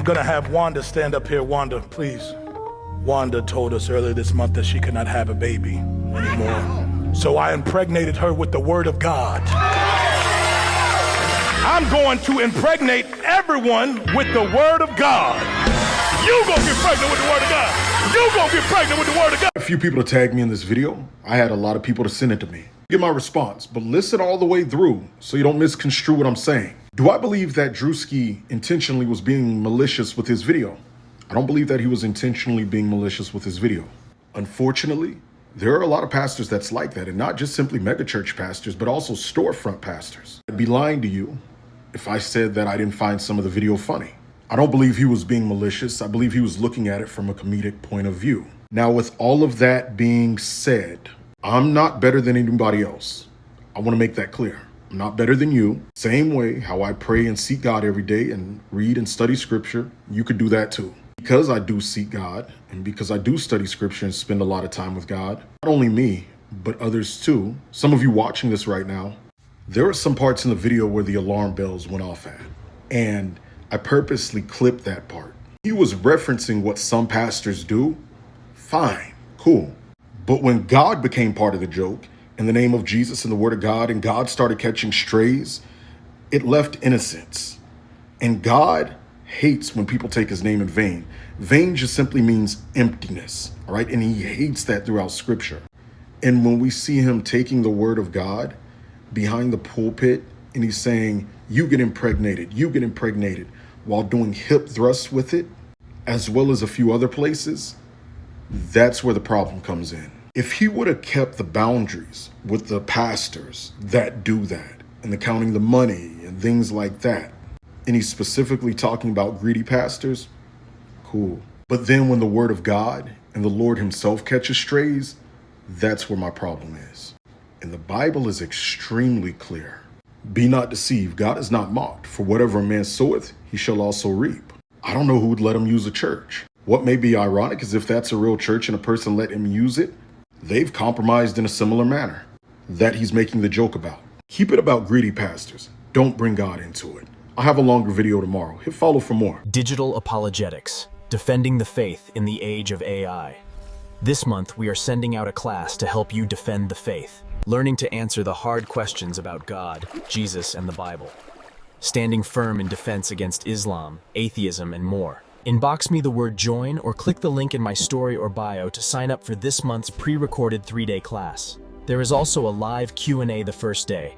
gonna have Wanda stand up here. Wanda, please. Wanda told us earlier this month that she could not have a baby anymore. So I impregnated her with the word of God. I'm going to impregnate everyone with the word of God. You gonna get pregnant with the word of God. You gonna get pregnant with the word of God. A few people to tag me in this video. I had a lot of people to send it to me. Get my response, but listen all the way through so you don't misconstrue what I'm saying. Do I believe that Druski intentionally was being malicious with his video? I don't believe that he was intentionally being malicious with his video. Unfortunately, there are a lot of pastors that's like that, and not just simply megachurch pastors, but also storefront pastors. I'd be lying to you if I said that I didn't find some of the video funny. I don't believe he was being malicious. I believe he was looking at it from a comedic point of view. Now, with all of that being said, I'm not better than anybody else. I want to make that clear. I'm not better than you. Same way how I pray and seek God every day and read and study scripture, you could do that too. Because I do seek God and because I do study scripture and spend a lot of time with God, not only me, but others too. Some of you watching this right now, there are some parts in the video where the alarm bells went off at, and I purposely clipped that part. He was referencing what some pastors do. Fine, cool. But when God became part of the joke, in the name of Jesus and the word of God, and God started catching strays, it left innocence. And God hates when people take his name in vain. Vain just simply means emptiness, all right? And he hates that throughout scripture. And when we see him taking the word of God behind the pulpit and he's saying, you get impregnated, while doing hip thrusts with it, as well as a few other places, that's where the problem comes in. If he would have kept the boundaries with the pastors that do that and the counting the money and things like that, and he's specifically talking about greedy pastors, cool. But then when the word of God and the Lord himself catches strays, that's where my problem is. And the Bible is extremely clear. Be not deceived. God is not mocked. For whatever a man soweth, he shall also reap. I don't know who would let him use a church. What may be ironic is if that's a real church and a person let him use it, they've compromised in a similar manner that he's making the joke about. Keep it about greedy pastors. Don't bring God into it. I'll have a longer video tomorrow. Hit follow for more. Digital apologetics, defending the faith in the age of AI. This month, we are sending out a class to help you defend the faith, learning to answer the hard questions about God, Jesus, and the Bible, standing firm in defense against Islam, atheism, and more. Inbox me the word join or click the link in my story or bio to sign up for this month's pre-recorded 3-day class. There is also a live Q&A the first day.